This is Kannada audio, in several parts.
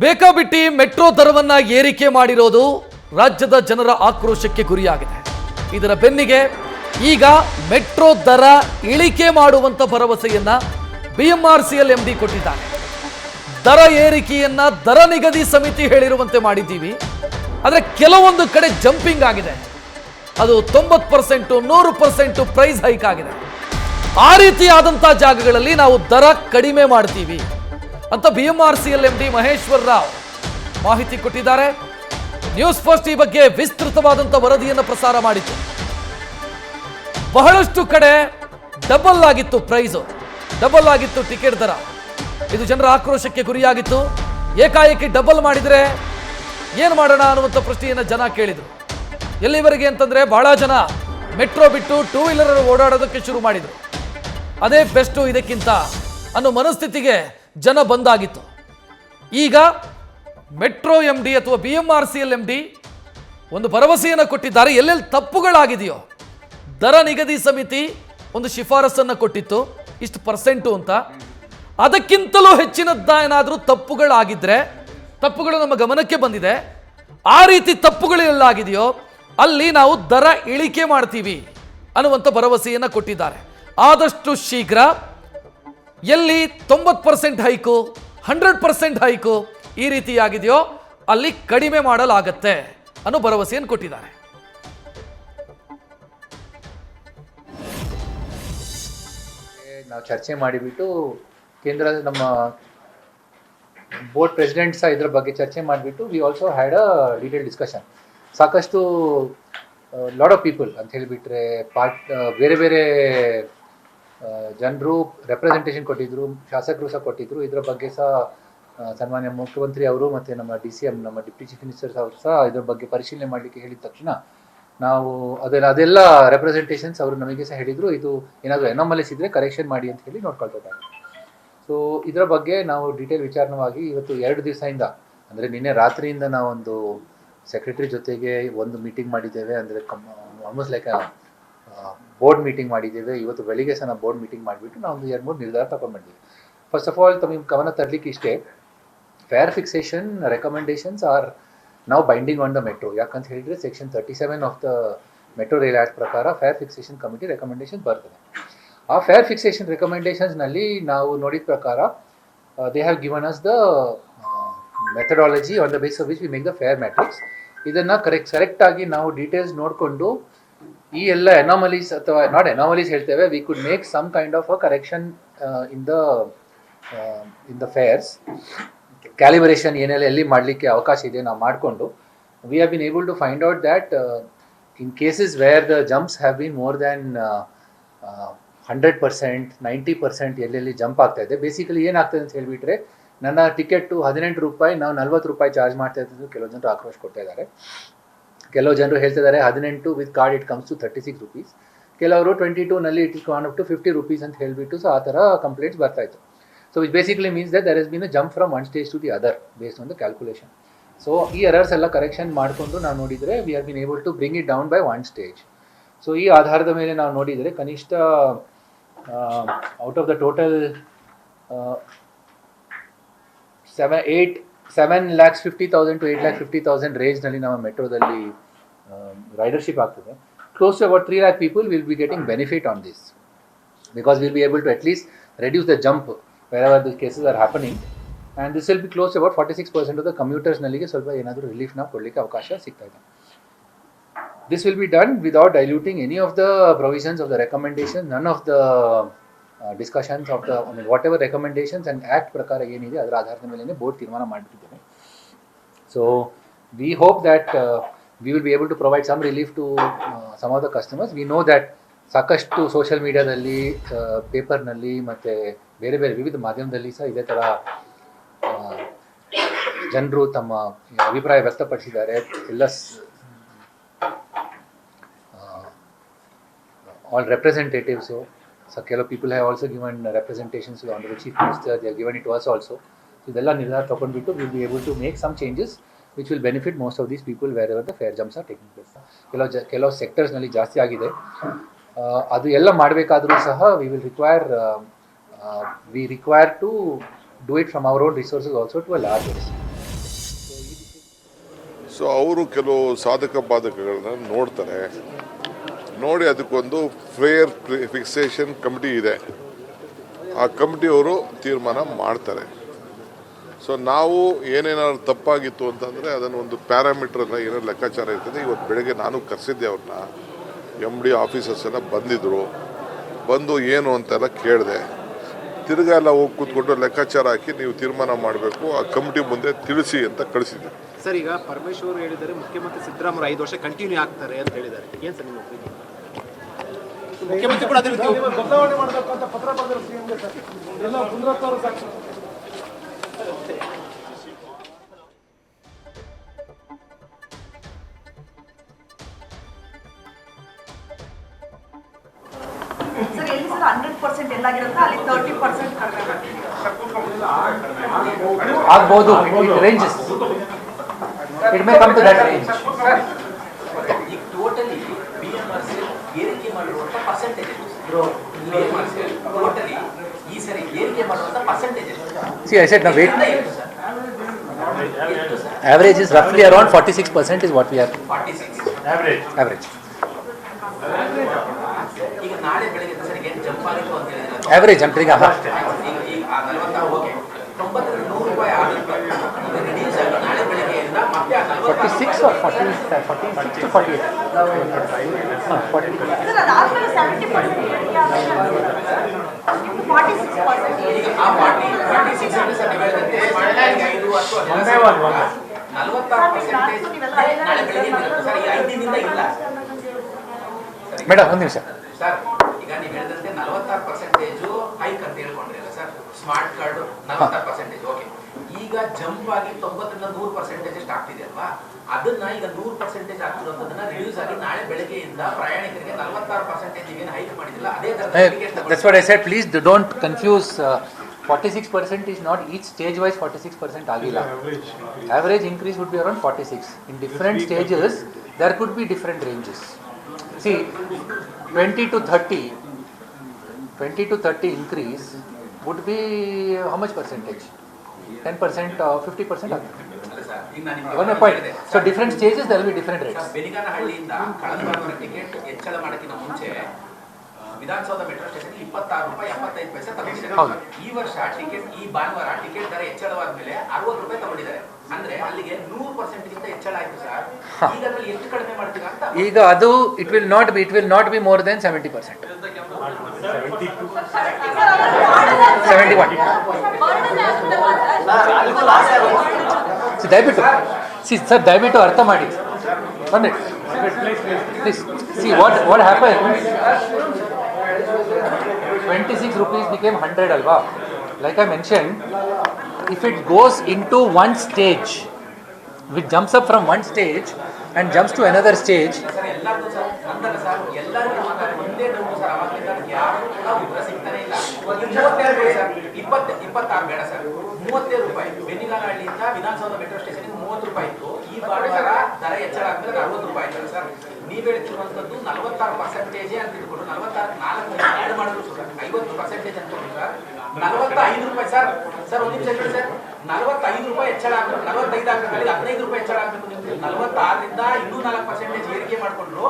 ಬೇಕಾಬಿಟ್ಟಿ ಮೆಟ್ರೋ ದರವನ್ನ ಏರಿಕೆ ಮಾಡಿರೋದು ರಾಜ್ಯದ ಜನರ ಆಕ್ರೋಶಕ್ಕೆ ಗುರಿಯಾಗಿದೆ. ಇದರ ಬೆನ್ನಿಗೆ ಈಗ ಮೆಟ್ರೋ ದರ ಇಳಿಕೆ ಮಾಡುವಂತ ಭರವಸೆಯನ್ನ BMRCL MD ಕೊಟ್ಟಿದ್ದಾರೆ. ದರ ಏರಿಕೆಯನ್ನ ದರ ನಿಗದಿ ಸಮಿತಿ ಹೇಳಿರುವಂತೆ ಮಾಡಿದ್ದೀವಿ, ಆದರೆ ಕೆಲವೊಂದು ಕಡೆ ಜಂಪಿಂಗ್ ಆಗಿದೆ. ಅದು 90%, 100% ಪ್ರೈಸ್ ಹೈಕ್ ಆಗಿದೆ. ಆ ರೀತಿಯಾದಂತಹ ಜಾಗಗಳಲ್ಲಿ ನಾವು ದರ ಕಡಿಮೆ ಮಾಡ್ತೀವಿ ಅಂತ BMRCL MD ಮಹೇಶ್ವರ್ ರಾವ್ ಮಾಹಿತಿ ಕೊಟ್ಟಿದ್ದಾರೆ. ನ್ಯೂಸ್ ಫಸ್ಟ್ ಈ ಬಗ್ಗೆ ವಿಸ್ತೃತವಾದಂತಹ ವರದಿಯನ್ನು ಪ್ರಸಾರ ಮಾಡಿತ್ತು. ಬಹಳಷ್ಟು ಕಡೆ ಡಬಲ್ ಆಗಿತ್ತು ಪ್ರೈಸ್, ಡಬಲ್ ಆಗಿತ್ತು ಟಿಕೆಟ್ ದರ. ಇದು ಜನರ ಆಕ್ರೋಶಕ್ಕೆ ಗುರಿಯಾಗಿತ್ತು. ಏಕಾಏಕಿ ಡಬಲ್ ಮಾಡಿದ್ರೆ ಏನು ಮಾಡೋಣ ಅನ್ನುವಂಥ ಪ್ರಶ್ನೆಯನ್ನು ಜನ ಕೇಳಿದರು. ಎಲ್ಲಿವರೆಗೆ ಅಂತಂದ್ರೆ ಬಹಳ ಜನ ಮೆಟ್ರೋ ಬಿಟ್ಟು ಟೂ ವೀಲರ್ ಓಡಾಡೋದಕ್ಕೆ ಶುರು ಮಾಡಿದರು. ಅದೇ ಬೆಸ್ಟು ಇದಕ್ಕಿಂತ ಅನ್ನೋ ಮನಸ್ಥಿತಿಗೆ ಜನ ಬಂದಾಗಿತ್ತು. ಈಗ ಮೆಟ್ರೋ MD ಅಥವಾ BMRCL MD ಒಂದು ಭರವಸೆಯನ್ನು ಕೊಟ್ಟಿದ್ದಾರೆ. ಎಲ್ಲೆಲ್ಲಿ ತಪ್ಪುಗಳಾಗಿದೆಯೋ ದರ ನಿಗದಿ ಸಮಿತಿ ಒಂದು ಶಿಫಾರಸನ್ನು ಕೊಟ್ಟಿತ್ತು, ಇಷ್ಟು ಪರ್ಸೆಂಟು ಅಂತ. ಅದಕ್ಕಿಂತಲೂ ಹೆಚ್ಚಿನದ್ದ ಏನಾದರೂ ತಪ್ಪುಗಳಾಗಿದ್ರೆ, ತಪ್ಪುಗಳು ನಮ್ಮ ಗಮನಕ್ಕೆ ಬಂದಿದೆ, ಆ ರೀತಿ ತಪ್ಪುಗಳು ಎಲ್ಲಾಗಿದೆಯೋ ಅಲ್ಲಿ ನಾವು ದರ ಇಳಿಕೆ ಮಾಡ್ತೀವಿ ಅನ್ನುವಂಥ ಭರವಸೆಯನ್ನು ಕೊಟ್ಟಿದ್ದಾರೆ. ಆದಷ್ಟು ಶೀಘ್ರ ಎಲ್ಲಿ 90% ಹೈಕು, 100% ಹೈಕು ಈ ರೀತಿಯಾಗಿದೆಯೋ ಅಲ್ಲಿ ಕಡಿಮೆ ಮಾಡಲಾಗತ್ತೆ ಅನ್ನೋ ಭರವಸೆಯನ್ನು ಕೊಟ್ಟಿದ್ದಾರೆ. ನಾವು ಚರ್ಚೆ ಮಾಡಿಬಿಟ್ಟು ಕೇಂದ್ರದ ನಮ್ಮ ಬೋರ್ಡ್ ಪ್ರೆಸಿಡೆಂಟ್ ಸಹ ಇದ್ರ ಬಗ್ಗೆ ಚರ್ಚೆ ಮಾಡಿಬಿಟ್ಟು we also had a detail discussion. ಸಾಕಷ್ಟು ಲಾಟ್ ಆಫ್ ಪೀಪಲ್ ಅಂತ ಹೇಳಿಬಿಟ್ರೆ ಬೇರೆ ಬೇರೆ ಜನರು ರೆಪ್ರೆಸೆಂಟೇಷನ್ ಕೊಟ್ಟಿದ್ರು, ಶಾಸಕರು ಸಹ ಕೊಟ್ಟಿದ್ರು. ಇದರ ಬಗ್ಗೆ ಸಹ ಸನ್ಮಾನ್ಯ ಮುಖ್ಯಮಂತ್ರಿ ಅವರು ಮತ್ತು ನಮ್ಮ DCM ನಮ್ಮ ಡಿಪ್ಟಿ ಚೀಫ್ ಮಿನಿಸ್ಟರ್ಸ್ ಅವರು ಸಹ ಇದ್ರ ಬಗ್ಗೆ ಪರಿಶೀಲನೆ ಮಾಡಲಿಕ್ಕೆ ಹೇಳಿದ ತಕ್ಷಣ ನಾವು ಅದೆಲ್ಲ ರೆಪ್ರೆಸೆಂಟೇಷನ್ಸ್ ಅವರು ನಮಗೆ ಸಹ ಹೇಳಿದರು, ಇದು ಏನಾದರೂ ಎನಾಮಲೀಸ್ ಇದ್ದರೆ ಕರೆಕ್ಷನ್ ಮಾಡಿ ಅಂತ ಹೇಳಿ ನೋಡ್ಕೊಳ್ತಿದ್ದಾರೆ. ಸೊ ಇದರ ಬಗ್ಗೆ ನಾವು ಡೀಟೇಲ್ ವಿಚಾರಣವಾಗಿ ಇವತ್ತು 2 ದಿವಸದಿಂದ ಅಂದರೆ ನಿನ್ನೆ ರಾತ್ರಿಯಿಂದ ನಾವೊಂದು ಸೆಕ್ರೆಟರಿ ಜೊತೆಗೆ ಒಂದು ಮೀಟಿಂಗ್ ಮಾಡಿದ್ದೇವೆ. ಅಂದರೆ ಆಲ್ಮೋಸ್ಟ್ ಲೈಕ್ ಬೋರ್ಡ್ ಮೀಟಿಂಗ್ ಮಾಡಿದ್ದೇವೆ. ಇವತ್ತು ಬೆಳಿಗ್ಗೆ ಸಹ ನಾವು ಬೋರ್ಡ್ ಮೀಟಿಂಗ್ ಮಾಡಿಬಿಟ್ಟು ನಾವು ಒಂದು 2-3 ನಿರ್ಧಾರ ತಗೊಂಡ್ಬಂದಿದ್ದೀವಿ. ಫಸ್ಟ್ ಆಫ್ ಆಲ್ ತಮಗೆ ಗಮನ ತರಲಿಕ್ಕೆ ಇಷ್ಟೇ, ಫೇರ್ ಫಿಕ್ಸೇಷನ್ ರೆಕಮೆಂಡೇಶನ್ಸ್ ಆರ್ ನಾವು ಬೈಂಡಿಂಗ್ ಆನ್ ದ ಮೆಟ್ರೋ. ಯಾಕಂತ ಹೇಳಿದರೆ section 37 of the metro rail act ಪ್ರಕಾರ ಫೇರ್ ಫಿಕ್ಸೇಷನ್ ಕಮಿಟಿ ರೆಕಮೆಂಡೇಶನ್ ಬರ್ತದೆ. ಆ ಫೇರ್ ಫಿಕ್ಸೇಷನ್ ರೆಕಮೆಂಡೇಶನ್ಸ್ನಲ್ಲಿ ನಾವು ನೋಡಿದ ಪ್ರಕಾರ they have given us the methodology on the base of which we make the fair matrix. ಇದನ್ನು ಕರೆಕ್ಟಾಗಿ ನಾವು ಡೀಟೇಲ್ಸ್ ನೋಡಿಕೊಂಡು ಈ ಎಲ್ಲ ಎನಾಮಲೀಸ್ ಅಥವಾ ನಾಟ್ ಎನಾಮಲೀಸ್ ಹೇಳ್ತೇವೆ, we could make some kind of a correction in the fares. Calibration ಏನೆಲ್ಲ ಎಲ್ಲಿ ಮಾಡಲಿಕ್ಕೆ ಅವಕಾಶ ಇದೆ ನಾವು ಮಾಡಿಕೊಂಡು we have been able to find out that in cases where the jumps have been more than 100%, 90% ಎಲ್ಲೆಲ್ಲಿ ಜಂಪ್ ಆಗ್ತಾ ಇದೆ. ಬೇಸಿಕಲಿ ಏನಾಗ್ತದೆ ಅಂತ ಹೇಳಿಬಿಟ್ರೆ, ನನ್ನ ಟಿಕೆಟು 18 ರೂಪಾಯಿ, ನಾವು 40 ರೂಪಾಯಿ ಚಾರ್ಜ್ ಮಾಡ್ತಾ ಇದ್ದು ಕೆಲವು ಜನರು ಆಕ್ರೋಶ ಕೊಡ್ತಾ ಇದ್ದಾರೆ. ಕೆಲವು ಜನರು ಹೇಳ್ತಿದ್ದಾರೆ 18 with card it comes to 36 rupees. ಕೆಲವರು 22ನಲ್ಲಿ it is gone up to 50 rupees ಅಂತ ಹೇಳಿಬಿಟ್ಟು ಸೊ ಆ ಥರ ಕಂಪ್ಲೇಂಟ್ಸ್ ಬರ್ತಾ ಇತ್ತು. So which basically means that there has been a jump from one stage to the other based on the calculation. So ಈ ಎರರ್ಸ್ ಎಲ್ಲ ಕರೆಕ್ಷನ್ ಮಾಡಿಕೊಂಡು ನಾವು ನೋಡಿದರೆ we have been able to bring it down by one stage. So ಈ ಆಧಾರದ ಮೇಲೆ ನಾವು ನೋಡಿದರೆ ಕನಿಷ್ಠ out of the total 7,50,000 to 8,50,000 ರೇಂಜ್ನಲ್ಲಿ ನಮ್ಮ ಮೆಟ್ರೋದಲ್ಲಿ ರೈಡರ್ಶಿಪ್ ಆಗ್ತದೆ. Close to about 3 lakh people will be getting benefit on this because we'll be able to at least reduce the jump wherever the cases are happening, and this will be close to about 46% of the commuters ನಲ್ಲಿಗೆ ಸ್ವಲ್ಪ ಏನಾದರೂ ರಿಲೀಫ್ನ ಕೊಡಲಿಕ್ಕೆ ಅವಕಾಶ ಸಿಗ್ತಾ ಇದೆ. This will be done without diluting any of the provisions of the recommendation, none of the discussions of the whatever recommendations and act ಪ್ರಕಾರ ಏನಿದೆ ಅದರ ಆಧಾರದ ಮೇಲೆ ಬೋರ್ಡ್ ತೀರ್ಮಾನ ಮಾಡಿಬಿಟ್ಟಿದ್ದೇವೆ. So we hope that we will be able to provide some relief to some of the customers. We know that ಸಾಕಷ್ಟು ಸೋಷಿಯಲ್ ಮೀಡಿಯಾದಲ್ಲಿ, ಪೇಪರ್ನಲ್ಲಿ ಮತ್ತು ಬೇರೆ ಬೇರೆ ವಿವಿಧ ಮಾಧ್ಯಮದಲ್ಲಿ ಸಹ ಇದೇ ಥರ ಜನರು ತಮ್ಮ ಅಭಿಪ್ರಾಯ ವ್ಯಕ್ತಪಡಿಸಿದ್ದಾರೆ. ಎಲ್ಲ all representatives. So ಕೆಲವು people have also given representations to the Honorable Chief Minister. They have given it to us also. So ಇದೆಲ್ಲ ನಿರ್ಧಾರ ತಗೊಂಡ್ಬಿಟ್ಟು we will be able to make some changes which will benefit most of these people wherever the fare jumps are taking place. ಕೆಲವು ಸೆಕ್ಟರ್ಸ್ನಲ್ಲಿ ಜಾಸ್ತಿ ಆಗಿದೆ. ಅದು ಎಲ್ಲ ಮಾಡಬೇಕಾದ್ರೂ ಸಹ we require to do it from our own resources also to a large extent. So ಅವರು ಕೆಲವು ಸಾಧಕ ಬಾಧಕಗಳನ್ನ ನೋಡ್ತಾರೆ. ನೋಡಿ ಅದಕ್ಕೊಂದು ಫೇರ್ ಫಿಕ್ಸೇಷನ್ ಕಮಿಟಿ ಇದೆ. ಆ ಕಮಿಟಿಯವರು ತೀರ್ಮಾನ ಮಾಡ್ತಾರೆ. ಸೊ ನಾವು ಏನೇನಾದ್ರು ತಪ್ಪಾಗಿತ್ತು ಅಂತಂದರೆ ಅದನ್ನು ಒಂದು ಪ್ಯಾರಾಮೀಟ್ರನ್ನ ಏನೋ ಲೆಕ್ಕಾಚಾರ ಇರ್ತದೆ. ಇವತ್ತು ಬೆಳಗ್ಗೆ ನಾನು ಕರೆಸಿದ್ದೆ ಅವ್ರನ್ನ, MD ಆಫೀಸರ್ಸ್ ಎಲ್ಲ ಬಂದಿದ್ದರು. ಬಂದು ಏನು ಅಂತೆಲ್ಲ ಕೇಳಿದೆ. ತಿರ್ಗಾ ಎಲ್ಲ ಹೋಗಿ ಕೂತ್ಕೊಂಡು ಲೆಕ್ಕಾಚಾರ ಹಾಕಿ ನೀವು ತೀರ್ಮಾನ ಮಾಡಬೇಕು, ಆ ಕಮಿಟಿ ಮುಂದೆ ತಿಳಿಸಿ ಅಂತ ಕಳಿಸಿದ್ದೆ. ಸರ್, ಈಗ ಪರಮೇಶ್ವರ್ ಹೇಳಿದ್ದಾರೆ ಮುಖ್ಯಮಂತ್ರಿ ಸಿದ್ದರಾಮಯ್ಯ 5 ವರ್ಷ ಕಂಟಿನ್ಯೂ ಆಗ್ತಾರೆ ಅಂತ ಹೇಳಿದ್ದಾರೆ. ಏನು ಸರ್ ನಿಮ್ಮ ಒಪಿನಿಯನ್? ಮುಖ್ಯಮಂತ್ರಿ ಕೂಡ ಅದೇ ರೀತಿ ಬದಲಾವಣೆ ಮಾಡಬೇಕು ಅಂತ ಪತ್ರ ಬರೆದರು ಸಿಎಂಗೆ ಸರ್. ಎಲ್ಲ ಪುನರುತ್ಥಾನ ಸಾಕ್ಷಿ. ಸರ್ ಎಲ್ಲಿ ಸರ್ 100% ಎಲ್ಲಾಗಿರುತ್ತೆ ಅಲ್ಲಿ 30% ಕಡಿಮೆ ಮಾಡ್ತೀವಿ. ಆಗ್ಬೋದು. Ranges it may come to that range. ಈಗ ಟೋಟಲಿ BMRC ಏರಿಕೆ ಮಾಡಿರುವಂಥ ಪರ್ಸೆಂಟೇಜ್ ಟೋಟಲಿ ಈ ಸರಿ ಏರಿಕೆ ಮಾಡುವಂಥ percentage See, I said now wait. Average is roughly around 46% is what we are. 46 Average. ಈಗ ನಾಳೆ ಬೆಳಗ್ಗೆ ಸರಿಗೆ ಜಂಪ್ ಆಗಿತ್ತು ಅಂತ ಹೇಳಿದ್ರೆ Average I'm telling you. ಈಗ 46 ಓಕೆ 90 100 ರೂಪಾಯಿ ಆಗುತ್ತೆ. ಈಗ ರಿಡ್ಯೂಸ್ ಆಗಿ ನಾಳೆ ಬೆಳಗ್ಗೆಯಿಂದ ಮತ್ತೆ 46 or 46 to 48. 40. ಸರ್ ಅದಾದ್ಮೇಲೆ 70% ಏರಿಕೆ ಆಗುತ್ತೆ. 46% ಈಗ ಆ 46 ಅಂತ ಸರ್ ಹೇಳಿದಂತೆ 5 ವರ್ಷ 46% ನಾಳೆ ಬೆಳಗ್ಗೆ ಸರ್ ಈ 5 ದಿನದಿಂದ ಇಲ್ಲ ಮೇಡಮ್ ಒಂದು ನಿಮಿಷ ಸರ್. ಈಗ ನೀವು ಹೇಳಿದಂತೆ 46% ಹೈಕ್ ಅಂತ ಹೇಳ್ಕೊಂಡ್ರಿ ಅಲ್ಲ ಸರ್. Smart card 46% okay. ಈಗ ಜಂಪ್ ಆಗಿ 90ರಿಂದ 100% ಎಷ್ಟು ಆಗ್ತಿದೆ ಅಲ್ವಾ? ಅದನ್ನ ಈಗ 100% ಆಗ್ತಿರೋದನ್ನ ರಿಡ್ಯೂಸ್ ಆಗಿ ನಾಳೆ ಬೆಳಗ್ಗೆಯಿಂದ ಪ್ರಯಾಣಿಕರಿಗೆ 46% ಏನು ಹೈಕ್ ಮಾಡಿದಿಲ್ಲ ಅದೇ ತರ. That's what I said. Please don't confuse. 46% is not each stage wise 46% agila. Average increase would be around 46. In different stages there could be different ranges. See, 20 to 30 increase would be how much percentage? 10% or 50%? One point. So different stages there will be different rates. ಬೆನಿಗಾನಹಳ್ಳಿಯಿಂದ ಕಳೆದ ವಾರ ಟಿಕೆಟ್ ಹೆಚ್ಚಳ ಮಾಡೋಕ್ಕಿಂತ ಮುಂಚೆ ವಿಧಾನಸೌಧ ಮೆಟ್ರೋ ಸ್ಟೇಷನ್ 26 ರೂಪಾಯಿ 75 ಪೈಸೆ ತಗೊಂಡಿದ್ದಾರೆ. ಈ ವರ್ಷ ಟಿಕೆಟ್ ಈ ಭಾನುವಾರ ಟಿಕೆಟ್ ದರ ಹೆಚ್ಚಳವಾದ ಮೇಲೆ 60 ರೂಪಾಯಿ ತಗೊಂಡಿದ್ದಾರೆ. ಅಂದ್ರೆ ಅಲ್ಲಿಗೆ 100% ಗಿಂತ ಹೆಚ್ಚಳ ಆಯ್ತು ಸರ್. ಈಗ ಅದ್ರಲ್ಲಿ ಎಷ್ಟು ಕಡಿಮೆ ಮಾಡ್ತೀರಾ ಅಂತ. ಈಗ ಅದು it will not be more than 70%. 71. ದಯವಿಟ್ಟು ಅರ್ಥ ಮಾಡಿ. Please see what happened. 26 rupees became 100 alva. Like I mentioned, if it goes into one stage, if it jumps up from one stage and jumps to another stage. Sir ಎಲ್ಲರಿಗೂ ಸರ್ ಅಂದಲ್ಲ ಸರ್ ಎಲ್ಲರಿಗೂ ಒಂದೇ ಡೌಟ್ ಸರ್. ಅವಾಗಿಂದ ಯಾರು ಕೂಡ ಉತ್ತರ ಸಿಗ್ತಾನೆ ಇಲ್ಲ. 37 ಸರ್ 26 ಬೇಡ ಸರ್ 37 ರೂಪಾಯಿ. ಬೆನ್ನಿಗಾನಹಳ್ಳಿಯಿಂದ ವಿಧಾನಸೌಧ ಮೆಟ್ರೋ ಸ್ಟೇಷನ್ಗೆ 30 ರೂಪಾಯಿ ಇತ್ತು. ಈ ಭಾನುವಾರ ದರ ಹೆಚ್ಚಳ ಆದ್ಮೇಲೆ 60 ರೂಪಾಯಿ ಆಯ್ತಲ್ಲ ಸರ್. ನೀವು ಹೇಳ್ತಿರುವಂಥದ್ದು 46% ಅಂತ ಇಟ್ಕೊಂಡು 46 4 ಆ್ಯಡ್ ಮಾಡಿದ್ರು ಸರ್ 50% ಅನ್ಕೊಂಡು ಸರ್ 45 ರೂಪಾಯಿ ಸರ್. ಸರ್ ಒಂದು ನಿಮಿಷ ಹೇಳಿ ಸರ್. 45 ರೂಪಾಯಿ ಹೆಚ್ಚಳ ಆಗಬೇಕು. 45 ಆಗಬೇಕು, 15 ರೂಪಾಯಿ ಹೆಚ್ಚಳ ಆಗಬೇಕು. ನೀವು 46ರಿಂದ ಇನ್ನೂ 4% ಏರಿಕೆ ಮಾಡಿಕೊಂಡ್ರು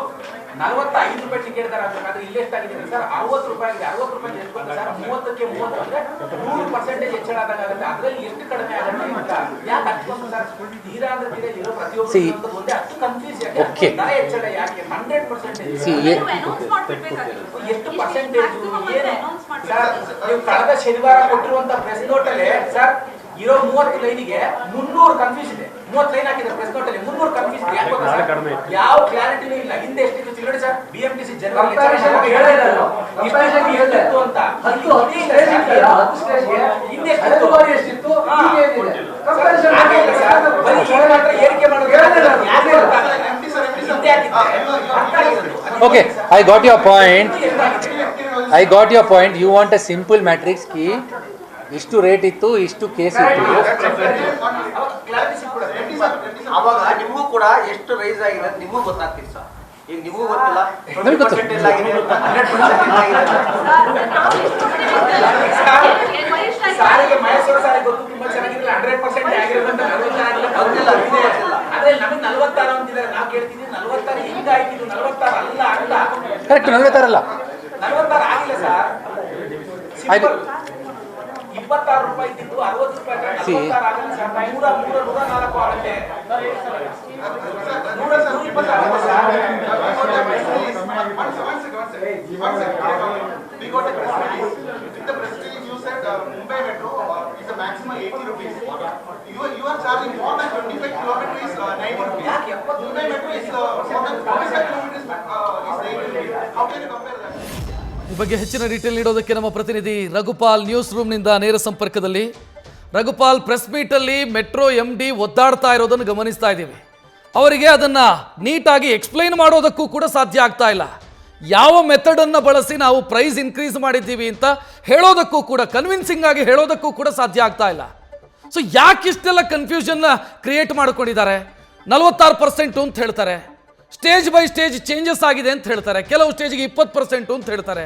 45 ರೂಪಾಯಿ ಟಿಕೆಟ್ ದರ ಆಗಬೇಕಾದ್ರೆ ಇಲ್ಲಿ ಎಷ್ಟಾಗಿದೆ ಸರ್? 60 ರೂಪಾಯಿ ಆಗಿದೆ. 60 ರೂಪಾಯಿ ಎಷ್ಟು ಸರ್? 30ಕ್ಕೆ 30 ಅಂದ್ರೆ 100% ಹೆಚ್ಚಳ ಆಗುತ್ತೆ. ಅದರಲ್ಲಿ ಎಷ್ಟು ಕಡಿಮೆ ಆಗುತ್ತೆ ಅಂತ ಯಾಕೆ ಅಷ್ಟೊಂದು ಸರ್? ತೀರಾ ಅಂದ್ರೆ ತೀರಾ ಇರೋ ಪ್ರತಿಯೊಬ್ಬರು ಒಂದೇ ಅಷ್ಟು ಕನ್ಫ್ಯೂಸ್ ಯಾಕೆ? ದರ ಹೆಚ್ಚಳ ಯಾಕೆ 100% ಎಷ್ಟು ಪರ್ಸೆಂಟೇಜ್ ಏನು ಸರ್? ನೀವು ಕಳೆದ ಶನಿವಾರ ಕೊಟ್ಟಿರುವಂತ ಪ್ರೆಸ್ ನೋಟ್ ಅಲ್ಲಿ ಸರ್ ಇರೋ 30 ಲೈನಿಗೆ 300 ಕನ್ಫ್ಯೂಸ್ ಇದೆ. 30 ಲೈನ್ ಹಾಕಿದ್ರೆ ಪ್ರೆಸ್ ನೋಟ್ ಅಲ್ಲಿ 300 ಕನ್ಫ್ಯೂಸ್ ಇದೆ. ಯಾಕೆ ಗೊತ್ತಾ ಸರ್? ಯಾವ ಕ್ಲಾರಿಟಿನೂ ಇಲ್ಲ. ಹಿಂದೆ ಎಷ್ಟಿತ್ತು ತಿಳ್ಕೊಳ್ಳಿ ಸರ್. BMTC ಜನರಲ್ ಇಷ್ಟು ಅಂತ ಹಿಂದೆ ಎಷ್ಟಿತ್ತು ಏರಿಕೆ ಮಾಡೋದು. Okay, I got your point. You want a simple matrix key. ಇಷ್ಟು ರೇಟ್ ಇತ್ತು, ಇಷ್ಟು ಕೇಸ್ ಇತ್ತು. ಅವಾಗ ನಿಮಗೂ ಕೂಡ ಎಷ್ಟು ರೈಸ್ ಆಗಿದೆ ನಿಮಗೂ ಗೊತ್ತಾಗ್ತಿತ್ತು ಸರ್. ಈಗ ನಿಮಗೂ ಗೊತ್ತಿಲ್ಲ. ಸಾರಿಗೆ ಮೈಸೂರು ಸಾರಿಗೆ ಗೊತ್ತು ತುಂಬಾ ಚೆನ್ನಾಗಿಲ್ಲ. 100% ಆಗಿರೋದ್ರಿಂದ ಆಮೇಲೆ ನಮಗೆ 46 ಅಂತಿದ್ದಾರೆ. ನಾವು ಕೇಳ್ತಿದ್ದೀವಿ 46 ಹಿಂಗಾಯ್ತು, ಇದು 46 ಅಲ್ಲ. ಕರೆಕ್ಟ್, 46 46 ಆಗಿಲ್ಲ ಸರ್. ಆಯ್ತು. 26 ರೂಪಾಯಿ ಇದ್ದಿದ್ದು 60 ರೂಪಾಯಿ 46 ಆಗಲ್ಲ ಸರ್. 104 ಆಗುತ್ತೆ. 120 ಆಗುತ್ತೆ sir. We got a press release. In the press release, you said Mumbai Metro is a maximum 80 rupees. You are charging more than 25 kilometers is 90 rupees. Mumbai Metro is more than 45 kilometers is 80 rupees. How can you compare that? ಈ ಬಗ್ಗೆ ಹೆಚ್ಚಿನ ಡೀಟೇಲ್ ನೀಡೋದಕ್ಕೆ ನಮ್ಮ ಪ್ರತಿನಿಧಿ ರಘುಪಾಲ್ ನ್ಯೂಸ್ ರೂಮ್ನಿಂದ ನೇರ ಸಂಪರ್ಕದಲ್ಲಿ. ರಘುಪಾಲ್, ಪ್ರೆಸ್ ಮೀಟಲ್ಲಿ ಮೆಟ್ರೋ MD ಒದ್ದಾಡ್ತಾ ಇರೋದನ್ನು ಗಮನಿಸ್ತಾ ಇದ್ದೀವಿ. ಅವರಿಗೆ ಅದನ್ನು ನೀಟಾಗಿ ಎಕ್ಸ್ಪ್ಲೈನ್ ಮಾಡೋದಕ್ಕೂ ಕೂಡ ಸಾಧ್ಯ ಆಗ್ತಾ ಇಲ್ಲ. ಯಾವ ಮೆಥಡನ್ನು ಬಳಸಿ ನಾವು ಪ್ರೈಸ್ ಇನ್ಕ್ರೀಸ್ ಮಾಡಿದ್ದೀವಿ ಅಂತ ಹೇಳೋದಕ್ಕೂ ಕೂಡ, ಕನ್ವಿನ್ಸಿಂಗ್ ಆಗಿ ಹೇಳೋದಕ್ಕೂ ಕೂಡ ಸಾಧ್ಯ ಆಗ್ತಾ ಇಲ್ಲ. ಸೊ ಯಾಕೆ ಇಷ್ಟೆಲ್ಲ ಕನ್ಫ್ಯೂಷನ್ನ ಕ್ರಿಯೇಟ್ ಮಾಡ್ಕೊಂಡಿದ್ದಾರೆ? 46% ಅಂತ ಹೇಳ್ತಾರೆ, ಸ್ಟೇಜ್ ಬೈ ಸ್ಟೇಜ್ ಚೇಂಜಸ್ ಆಗಿದೆ ಅಂತ ಹೇಳ್ತಾರೆ, ಕೆಲವು ಸ್ಟೇಜ್ಗೆ 20% ಅಂತ ಹೇಳ್ತಾರೆ.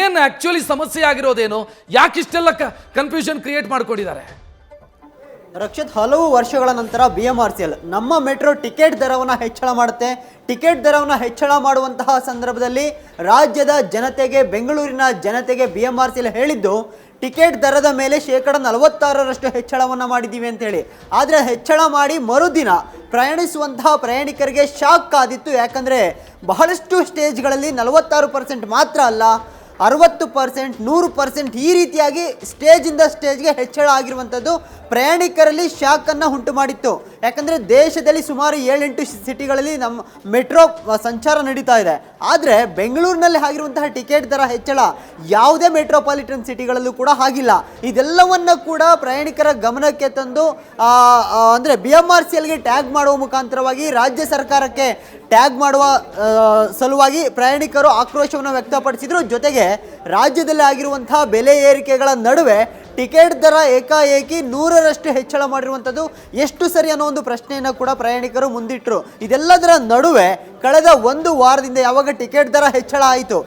ಏನು ಆ್ಯಕ್ಚುಲಿ ಸಮಸ್ಯೆ ಆಗಿರೋದೇನು? ಯಾಕೆ ಇಷ್ಟೆಲ್ಲ ಕನ್ಫ್ಯೂಷನ್ ಕ್ರಿಯೇಟ್ ಮಾಡ್ಕೊಂಡಿದ್ದಾರೆ? ರಕ್ಷಿತ್, ಹಲವು ವರ್ಷಗಳ ನಂತರ BMRCL ನಮ್ಮ ಮೆಟ್ರೋ ಟಿಕೆಟ್ ದರವನ್ನು ಹೆಚ್ಚಳ ಮಾಡುತ್ತೆ. ಟಿಕೆಟ್ ದರವನ್ನು ಹೆಚ್ಚಳ ಮಾಡುವಂತಹ ಸಂದರ್ಭದಲ್ಲಿ ರಾಜ್ಯದ ಜನತೆಗೆ, ಬೆಂಗಳೂರಿನ ಜನತೆಗೆ BMRCL ಹೇಳಿದ್ದು ಟಿಕೆಟ್ ದರದ ಮೇಲೆ 46% ಹೆಚ್ಚಳವನ್ನು ಮಾಡಿದ್ದೀವಿ ಅಂತೇಳಿ. ಆದರೆ ಹೆಚ್ಚಳ ಮಾಡಿ ಮರುದಿನ ಪ್ರಯಾಣಿಸುವಂತಹ ಪ್ರಯಾಣಿಕರಿಗೆ ಶಾಕ್ ಆದಿತ್ತು. ಯಾಕಂದರೆ ಬಹಳಷ್ಟು ಸ್ಟೇಜ್ಗಳಲ್ಲಿ 46% ಮಾತ್ರ ಅಲ್ಲ, 60%, 100% ಈ ರೀತಿಯಾಗಿ ಸ್ಟೇಜಿಂದ ಸ್ಟೇಜ್ಗೆ ಹೆಚ್ಚಳ ಆಗಿರುವಂಥದ್ದು ಪ್ರಯಾಣಿಕರಲ್ಲಿ ಶಾಕನ್ನು ಉಂಟು ಮಾಡಿತ್ತು. ಯಾಕಂದರೆ ದೇಶದಲ್ಲಿ ಸುಮಾರು 7-8 ಸಿಟಿಗಳಲ್ಲಿ ನಮ್ಮ ಮೆಟ್ರೋ ಸಂಚಾರ ನಡೀತಾ ಇದೆ. ಆದರೆ ಬೆಂಗಳೂರಿನಲ್ಲಿ ಆಗಿರುವಂತಹ ಟಿಕೆಟ್ ದರ ಹೆಚ್ಚಳ ಯಾವುದೇ ಮೆಟ್ರೋಪಾಲಿಟನ್ ಸಿಟಿಗಳಲ್ಲೂ ಕೂಡ ಆಗಿಲ್ಲ. ಇದೆಲ್ಲವನ್ನು ಕೂಡ ಪ್ರಯಾಣಿಕರ ಗಮನಕ್ಕೆ ತಂದು ಅಂದರೆ BMRCLಗೆ ಟ್ಯಾಗ್ ಮಾಡುವ ಮುಖಾಂತರವಾಗಿ ರಾಜ್ಯ ಸರ್ಕಾರಕ್ಕೆ ಟ್ಯಾಗ್ ಮಾಡುವ ಸಲುವಾಗಿ ಪ್ರಯಾಣಿಕರು ಆಕ್ರೋಶವನ್ನು ವ್ಯಕ್ತಪಡಿಸಿದರು. ಜೊತೆಗೆ ರಾಜ್ಯದಲ್ಲಿ ಆಗಿರುವಂತಹ ಬೆಲೆ ಏರಿಕೆಗಳ ನಡುವೆ ಟಿಕೆಟ್ ದರ ಏಕಾಏಕಿ 100% ಹೆಚ್ಚಳ ಮಾಡಿರುವಂಥದ್ದು ಎಷ್ಟು ಸರಿ ಅನ್ನೋ ಒಂದು ಪ್ರಶ್ನೆಯನ್ನು ಕೂಡ ಪ್ರಯಾಣಿಕರು ಮುಂದಿಟ್ಟರು. ಇದೆಲ್ಲದರ ನಡುವೆ ಕಳೆದ ಒಂದು ವಾರದಿಂದ ಯಾವಾಗ ಟಿಕೆಟ್ ದರ ಹೆಚ್ಚಳ ಆಯಿತು,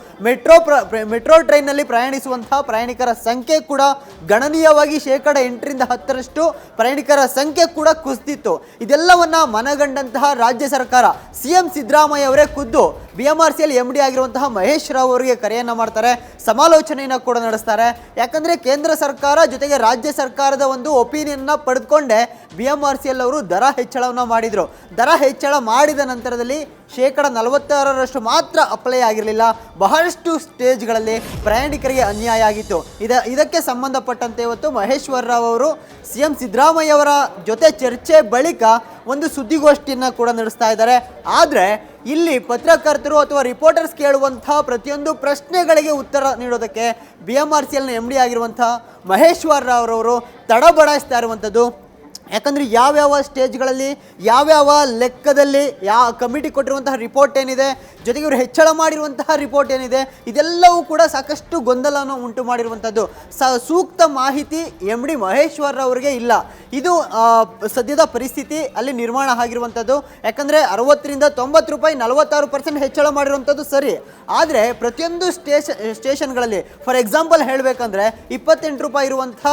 ಮೆಟ್ರೋ ಟ್ರೈನ್ನಲ್ಲಿ ಪ್ರಯಾಣಿಸುವಂತಹ ಪ್ರಯಾಣಿಕರ ಸಂಖ್ಯೆ ಕೂಡ ಗಣನೀಯವಾಗಿ 8% 10% ಪ್ರಯಾಣಿಕರ ಸಂಖ್ಯೆ ಕೂಡ ಕುಸಿದಿತ್ತು. ಇದೆಲ್ಲವನ್ನ ಮನಗಂಡಂತಹ ರಾಜ್ಯ ಸರ್ಕಾರ, CM ಸಿದ್ದರಾಮಯ್ಯ ಅವರೇ ಖುದ್ದು BMRCL MD ಆಗಿರುವಂತಹ ಮಹೇಶ್ ರಾವ್ ಅವರಿಗೆ ಕರೆಯನ್ನು ಮಾಡ್ತಾರೆ, ಸಮಾಲೋಚನೆಯನ್ನು ಕೂಡ ನಡೆಸ್ತಾರೆ. ಯಾಕಂದರೆ ಕೇಂದ್ರ ಸರ್ಕಾರ ಜೊತೆಗೆ ರಾಜ್ಯ ಸರ್ಕಾರದ ಒಂದು ಒಪಿನಿಯನ್ನ ಪಡೆದುಕೊಂಡೇ BMRCL ಅವರು ದರ ಹೆಚ್ಚಳವನ್ನು ಮಾಡಿದರು. ದರ ಹೆಚ್ಚಳ ಮಾಡಿದ ನಂತರದಲ್ಲಿ 46% ಮಾತ್ರ ಅಪ್ಲೈ ಆಗಿರಲಿಲ್ಲ. ಬಹಳಷ್ಟು ಸ್ಟೇಜ್ಗಳಲ್ಲಿ ಪ್ರಯಾಣಿಕರಿಗೆ ಅನ್ಯಾಯ ಆಗಿತ್ತು. ಇದಕ್ಕೆ ಸಂಬಂಧಪಟ್ಟಂತೆ ಇವತ್ತು ಮಹೇಶ್ವರ ರಾವ್ ಅವರು CM ಸಿದ್ದರಾಮಯ್ಯ ಅವರ ಜೊತೆ ಚರ್ಚೆ ಬಳಿಕ ಒಂದು ಸುದ್ದಿಗೋಷ್ಠಿಯನ್ನು ಕೂಡ ನಡೆಸ್ತಾ ಇದ್ದಾರೆ. ಆದರೆ ಇಲ್ಲಿ ಪತ್ರಕರ್ತರು ಅಥವಾ ರಿಪೋರ್ಟರ್ಸ್ ಕೇಳುವಂತಹ ಪ್ರತಿಯೊಂದು ಪ್ರಶ್ನೆಗಳಿಗೆ ಉತ್ತರ ನೀಡೋದಕ್ಕೆ BMRCLನ MD ಆಗಿರುವಂಥ ಮಹೇಶ್ವರ ರಾವ್ ಅವರು ತಡಬಡಾಯಿಸ್ತಾ ಇರುವಂಥದ್ದು. ಯಾಕಂದರೆ ಯಾವ್ಯಾವ ಸ್ಟೇಜ್ಗಳಲ್ಲಿ ಯಾವ್ಯಾವ ಲೆಕ್ಕದಲ್ಲಿ ಕಮಿಟಿ ಕೊಟ್ಟಿರುವಂತಹ ರಿಪೋರ್ಟ್ ಏನಿದೆ, ಜೊತೆಗೆ ಇವರು ಹೆಚ್ಚಳ ಮಾಡಿರುವಂತಹ ರಿಪೋರ್ಟ್ ಏನಿದೆ, ಇದೆಲ್ಲವೂ ಕೂಡ ಸಾಕಷ್ಟು ಗೊಂದಲವನ್ನು ಉಂಟು ಮಾಡಿರುವಂಥದ್ದು. ಸೂಕ್ತ ಮಾಹಿತಿ MD ಮಹೇಶ್ವರ ಅವರಿಗೆ ಇಲ್ಲ. ಇದು ಸದ್ಯದ ಪರಿಸ್ಥಿತಿ ಅಲ್ಲಿ ನಿರ್ಮಾಣ ಆಗಿರುವಂಥದ್ದು. ಯಾಕಂದರೆ 60ರಿಂದ 90 ರೂಪಾಯಿ 46% ಹೆಚ್ಚಳ ಮಾಡಿರುವಂಥದ್ದು ಸರಿ. ಆದರೆ ಪ್ರತಿಯೊಂದು ಸ್ಟೇಷನ್ಗಳಲ್ಲಿ ಫಾರ್ ಎಕ್ಸಾಂಪಲ್ ಹೇಳಬೇಕಂದ್ರೆ 28 ರೂಪಾಯಿ ಇರುವಂಥ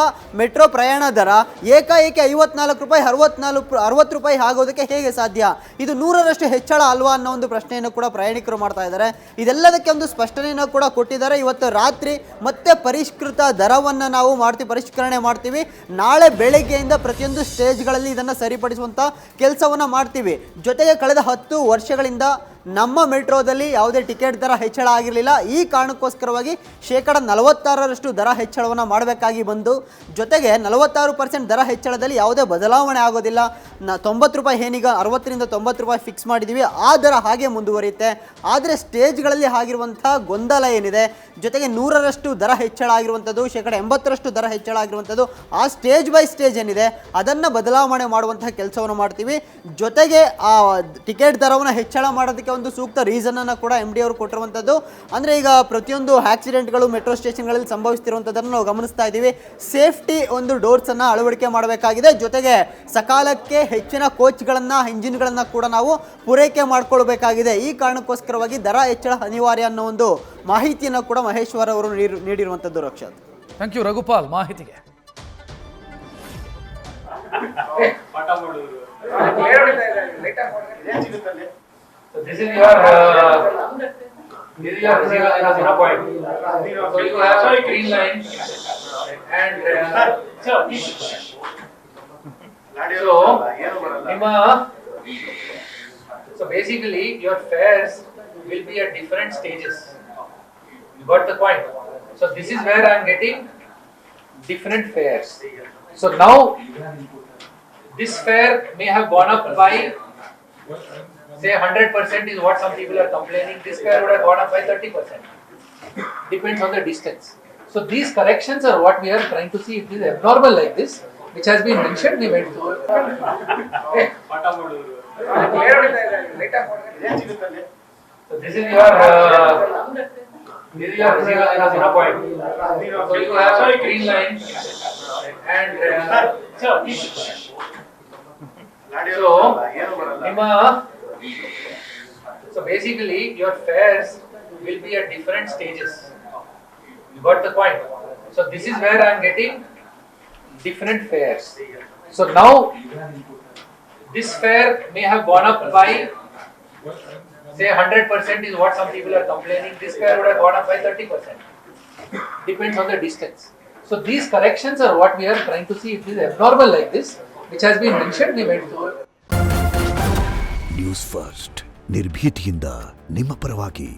ಮೆಟ್ರೋ ಪ್ರಯಾಣ ದರ ಏಕಾಏಕಿ 54 ರೂಪಾಯಿ 60 ರೂಪಾಯಿ ಆಗೋದಕ್ಕೆ ಹೇಗೆ ಸಾಧ್ಯ? ಇದು 100% ಹೆಚ್ಚಳ ಅಲ್ವಾ ಅನ್ನೋ ಒಂದು ಪ್ರಶ್ನೆಯನ್ನು ಕೂಡ ಪ್ರಯಾಣಿಕರು ಮಾಡ್ತಾ ಇದ್ದಾರೆ. ಇದೆಲ್ಲದಕ್ಕೆ ಒಂದು ಸ್ಪಷ್ಟನೆಯನ್ನು ಕೂಡ ಕೊಟ್ಟಿದ್ದಾರೆ. ಇವತ್ತು ರಾತ್ರಿ ಮತ್ತೆ ಪರಿಷ್ಕೃತ ದರವನ್ನು ನಾವು ಪರಿಷ್ಕರಣೆ ಮಾಡ್ತೀವಿ. ನಾಳೆ ಬೆಳಗ್ಗೆಯಿಂದ ಪ್ರತಿಯೊಂದು ಸ್ಟೇಜ್ಗಳಲ್ಲಿ ಇದನ್ನು ಸರಿಪಡಿಸುವಂಥ ಕೆಲಸವನ್ನು ಮಾಡ್ತೀವಿ. ಜೊತೆಗೆ ಕಳೆದ 10 ವರ್ಷಗಳಿಂದ ನಮ್ಮ ಮೆಟ್ರೋದಲ್ಲಿ ಯಾವುದೇ ಟಿಕೆಟ್ ದರ ಹೆಚ್ಚಳ ಆಗಿರಲಿಲ್ಲ. ಈ ಕಾರಣಕ್ಕೋಸ್ಕರವಾಗಿ 46% ದರ ಹೆಚ್ಚಳವನ್ನು ಮಾಡಬೇಕಾಗಿ ಬಂದು, ಜೊತೆಗೆ 46% ದರ ಹೆಚ್ಚಳದಲ್ಲಿ ಯಾವುದೇ ಬದಲಾವಣೆ ಆಗೋದಿಲ್ಲ. 90 ರೂಪಾಯಿ ಏನೀಗ 60ರಿಂದ 90 ರೂಪಾಯಿ ಫಿಕ್ಸ್ ಮಾಡಿದ್ದೀವಿ, ಆ ದರ ಹಾಗೆ ಮುಂದುವರಿಯುತ್ತೆ. ಆದರೆ ಸ್ಟೇಜ್ಗಳಲ್ಲಿ ಆಗಿರುವಂಥ ಗೊಂದಲ ಏನಿದೆ, ಜೊತೆಗೆ 100% ದರ ಹೆಚ್ಚಳ ಆಗಿರುವಂಥದ್ದು, 80% ದರ ಹೆಚ್ಚಳ ಆಗಿರುವಂಥದ್ದು, ಆ ಸ್ಟೇಜ್ ಬೈ ಸ್ಟೇಜ್ ಏನಿದೆ ಅದನ್ನು ಬದಲಾವಣೆ ಮಾಡುವಂತಹ ಕೆಲಸವನ್ನು ಮಾಡ್ತೀವಿ. ಜೊತೆಗೆ ಆ ಟಿಕೆಟ್ ದರವನ್ನು ಹೆಚ್ಚಳ ಮಾಡೋದಕ್ಕೆ ಒಂದು ಸೂಕ್ತ ರೀಸನನ್ನು ಕೂಡ MD ಅವರು ಕೊಟ್ಟಿರುವಂಥದ್ದು. ಅಂದರೆ ಈಗ ಪ್ರತಿಯೊಂದು ಆಕ್ಸಿಡೆಂಟ್ಗಳು ಮೆಟ್ರೋ ಸ್ಟೇಷನ್ಗಳಲ್ಲಿ ಸಂಭವಿಸ್ತಿರುವಂಥದ್ದನ್ನು ನಾವು ಗಮನಿಸ್ತಾ ಇದ್ದೀವಿ. ಸೇಫ್ಟಿ ಒಂದು ಡೋರ್ಸನ್ನು ಅಳವಡಿಕೆ ಮಾಡಬೇಕಾಗಿದೆ. ಜೊತೆಗೆ ಸಕಾಲಕ್ಕೆ ಹೆಚ್ಚಿನ ಕೋಚ್ಗಳನ್ನು, ಇಂಜಿನ್ಗಳನ್ನು ಕೂಡ ನಾವು ಪೂರೈಕೆ ಮಾಡಿಕೊಳ್ಬೇಕಾಗಿದೆ. ಈ ಕಾರಣಕ್ಕೋಸ್ಕರವಾಗಿ ದರ ಹೆಚ್ಚಳ ಅನಿವಾರ್ಯ ಅನ್ನೋ ಒಂದು ಮಾಹಿತಿಯನ್ನು ಕೂಡ ಮಹೇಶ್ವರ ಅವರು ನೀಡಿರುವಂಥದ್ದು. ರಕ್ಷತ್, ಥ್ಯಾಂಕ್ ಯು ರಘುಪಾಲ್ ಮಾಹಿತಿಗೆ. So this is your zero point. So you have a green line and so basically your fares will be at different stages. You got the point? So this is where I am getting different fares. So now this fare may have gone up by say 100% is what some people are complaining. This fare would have gone up by 30%. Depends on the distance. So these corrections are what we are trying to see. If it is abnormal like this, which has been mentioned, we went through it. So this is your zero point. So you have a green line and so basically your fares will be at different stages. You got the point? So this is where I am getting different fares. So now this fare may have gone up by say 100% is what some people are complaining. This fare would have gone up by 30%. Depends on the distance. So these corrections are what we are trying to see. If it is abnormal like this, which has been mentioned, we went through it. News first ನಿರ್ಭೀತಿಯಿಂದ ನಿಮ್ಮ ಪರವಾಗಿ.